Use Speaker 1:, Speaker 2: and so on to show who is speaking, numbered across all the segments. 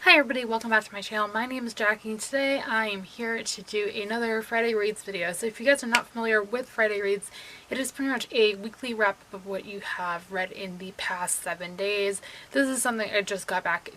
Speaker 1: Hi everybody, welcome back to my channel. My name is Jackie and today I am here to do another Friday Reads video. So if you guys are not familiar with Friday Reads, it is pretty much a weekly wrap up of what you have read in the past 7 days. This is something I just got back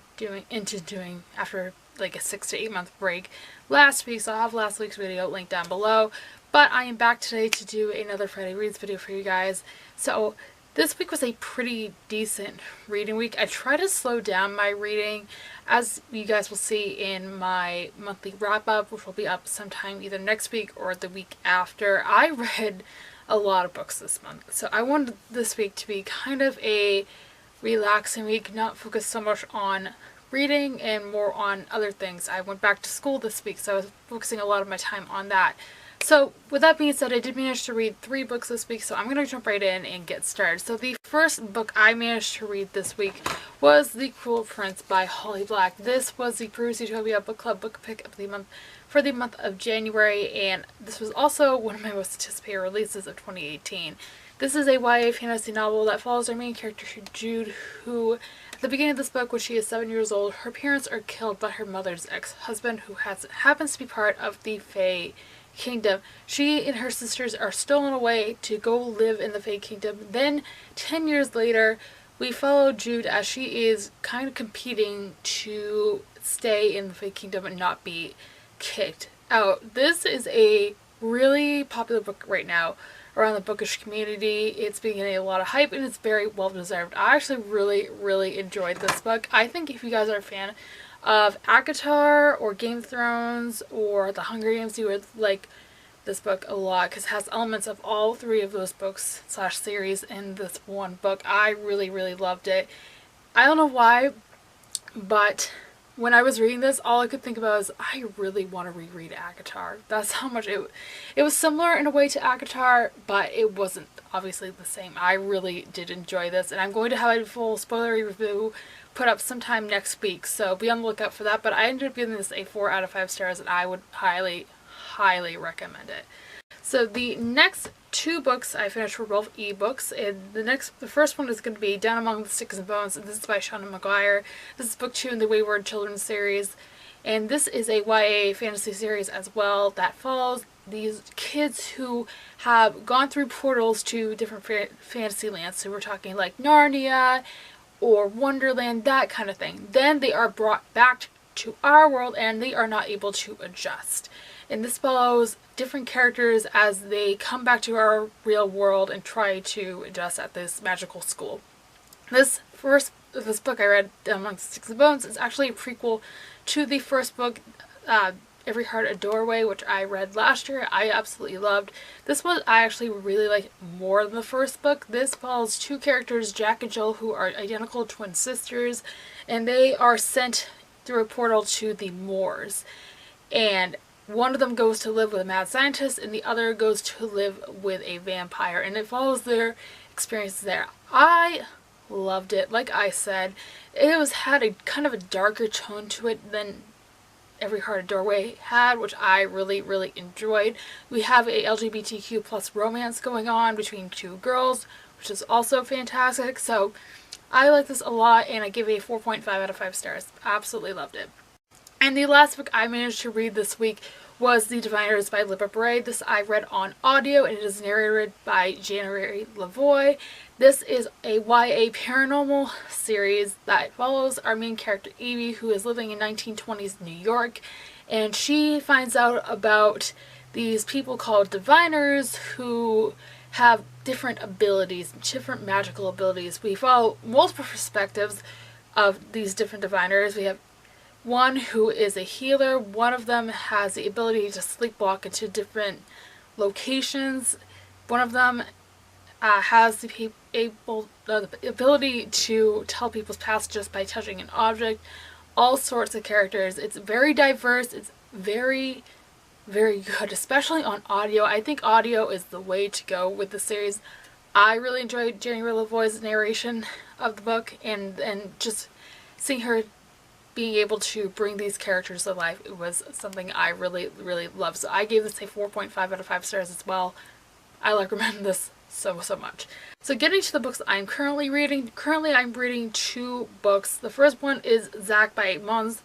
Speaker 1: into doing after like a 6 to 8 month break last week, so I'll have last week's video linked down below. But I am back today to do another Friday Reads video for you guys. So this week was a pretty decent reading week. I try to slow down my reading, as you guys will see in my monthly wrap-up, which will be up sometime either next week or the week after. I read a lot of books this month, so I wanted this week to be kind of a relaxing week, not focus so much on reading and more on other things. I went back to school this week, so I was focusing a lot of my time on that. So with that being said, I did manage to read 3 books this week, so I'm going to jump right in and get started. So the first book I managed to read this week was The Cruel Prince by Holly Black. This was the Peruse Utopia Book Club book pick of the month for the month of January, and this was also one of my most anticipated releases of 2018. This is a YA fantasy novel that follows our main character Jude, who at the beginning of this book, when she is 7 years old, her parents are killed by her mother's ex-husband, who happens to be part of the Fae Kingdom. She and her sisters are stolen away to go live in the Fae Kingdom. Then 10 years later, we follow Jude as she is kind of competing to stay in the Fae Kingdom and not be kicked out. This is a really popular book right now around the bookish community. It's been getting a lot of hype and it's very well deserved. I actually really enjoyed this book. I think if you guys are a fan of ACOTAR or Game of Thrones or The Hunger Games, you would like this book a lot because it has elements of all 3 of those books / series in this one book. I really loved it. I don't know why, but when I was reading this, all I could think about was I really want to reread ACOTAR. That's how much it was similar in a way to ACOTAR, but it wasn't obviously the same. I really did enjoy this, and I'm going to have a full spoilery review put up sometime next week, so be on the lookout for that. But I ended up giving this a 4 out of 5 stars, and I would highly recommend it. So the next 2 books I finished were both ebooks, and the first one is going to be Down Among the Sticks and Bones, and this is by Shauna McGuire. This is book 2 in the Wayward Children series, and this is a YA fantasy series as well that follows these kids who have gone through portals to different fantasy lands. So we're talking like Narnia or Wonderland, that kind of thing. Then they are brought back to our world and they are not able to adjust. And this follows different characters as they come back to our real world and try to adjust at this magical school. This book I read, Amongst Sticks and Bones, is actually a prequel to the first book, Every Heart a Doorway, which I read last year. I absolutely loved. This one I actually really like more than the first book. This follows 2 characters, Jack and Jill, who are identical twin sisters, and they are sent through a portal to the moors. And one of them goes to live with a mad scientist and the other goes to live with a vampire, and it follows their experiences there. I loved it. Like I said, it had a kind of a darker tone to it than Every Heart a Doorway had, which I really enjoyed. We have a LGBTQ plus romance going on between 2 girls, which is also fantastic. So I like this a lot, and I give it a 4.5 out of 5 stars. Absolutely loved it. And the last book I managed to read this week was The Diviners by Libba Bray. This I read on audio, and it is narrated by January Lavoie. This is a YA paranormal series that follows our main character Evie, who is living in 1920s New York, and she finds out about these people called diviners who have different abilities, different magical abilities. We follow multiple perspectives of these different diviners. We have one who is a healer. One of them has the ability to sleepwalk into different locations. One of them has the ability to tell people's past just by touching an object. All sorts of characters. It's very diverse. It's very good, especially on audio. I think audio is the way to go with the series. I really enjoyed January Lavoie's narration of the book, and just seeing her being able to bring these characters to life, it was something I really loved. So I gave this a 4.5 out of 5 stars as well. I recommend this so much. So getting to the books I'm currently reading. Currently I'm reading 2 books. The first one is Zack by Måns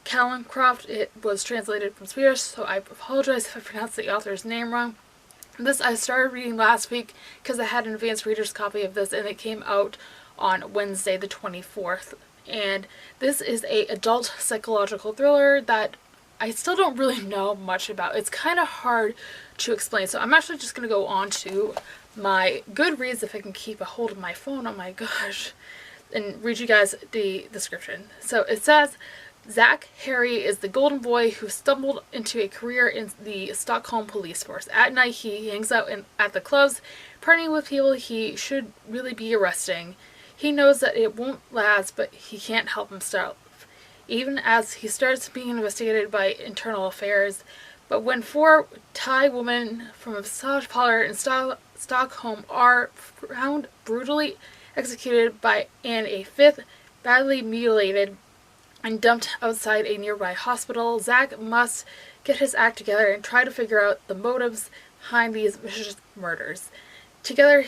Speaker 1: Kallencroft. It was translated from Swedish, so I apologize if I pronounced the author's name wrong. This I started reading last week because I had an advanced reader's copy of this, and it came out on Wednesday the 24th. And this is a adult psychological thriller that I still don't really know much about. It's kind of hard to explain, so I'm actually just going to go on to my Goodreads if I can keep a hold of my phone, oh my gosh, and read you guys the description. So it says, Zack Harry is the golden boy who stumbled into a career in the Stockholm police force. At night he hangs out at the clubs, partying with people he should really be arresting. He knows that it won't last, but he can't help himself, even as he starts being investigated by internal affairs. But when 4 Thai women from a massage parlor in Stockholm are found brutally executed and a 5th badly mutilated and dumped outside a nearby hospital, Zack must get his act together and try to figure out the motives behind these vicious murders. Together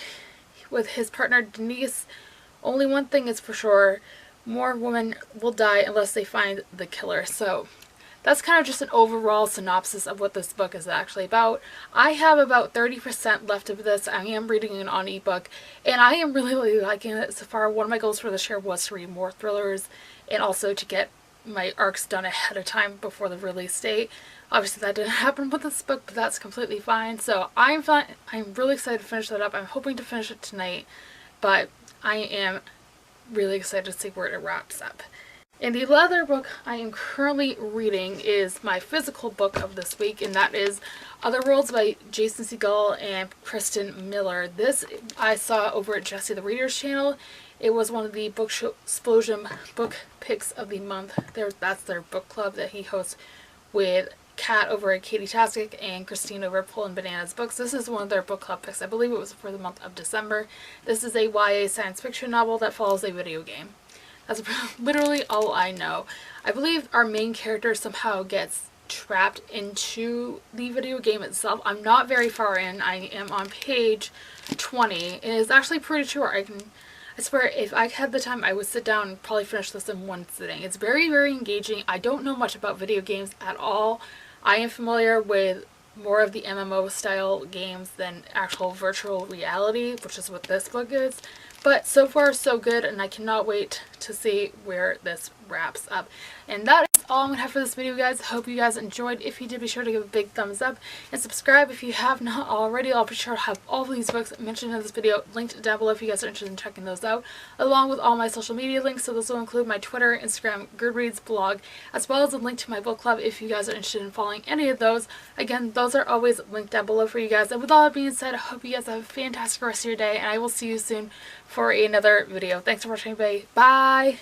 Speaker 1: with his partner Denise, only one thing is for sure: more women will die unless they find the killer. So that's kind of just an overall synopsis of what this book is actually about. I have about 30% left of this. I am reading it on ebook, and I am really liking it so far. One of my goals for this year was to read more thrillers and also to get my arcs done ahead of time before the release date. Obviously that didn't happen with this book, but that's completely fine. So I'm really excited to finish that up. I'm hoping to finish it tonight, but I am really excited to see where it wraps up. And the other book I am currently reading is my physical book of this week, and that is Otherworlds by Jason Segel and Kristen Miller. This I saw over at Jessie the Reader's channel. It was one of the Booksplosion book picks of the month. That's their book club that he hosts with Kat over at Katie Tastic and Christine over at Pullin' Bananas Books. This is one of their book club picks. I believe it was for the month of December. This is a YA science fiction novel that follows a video game. That's literally all I know. I believe our main character somehow gets trapped into the video game itself. I'm not very far in. I am on page 20. It is actually pretty short. I swear if I had the time I would sit down and probably finish this in one sitting. It's very engaging. I don't know much about video games at all. I am familiar with more of the MMO style games than actual virtual reality, which is what this book is. But so far so good, and I cannot wait to see where this wraps up. And that is all I'm going to have for this video, guys. I hope you guys enjoyed. If you did, be sure to give a big thumbs up and subscribe if you have not already. I'll be sure to have all of these books mentioned in this video linked down below if you guys are interested in checking those out, along with all my social media links. So this will include my Twitter, Instagram, Goodreads, blog, as well as a link to my book club if you guys are interested in following any of those. Again, those are always linked down below for you guys. And with all that being said, I hope you guys have a fantastic rest of your day, and I will see you soon for another video. Thanks for watching, everybody. Bye!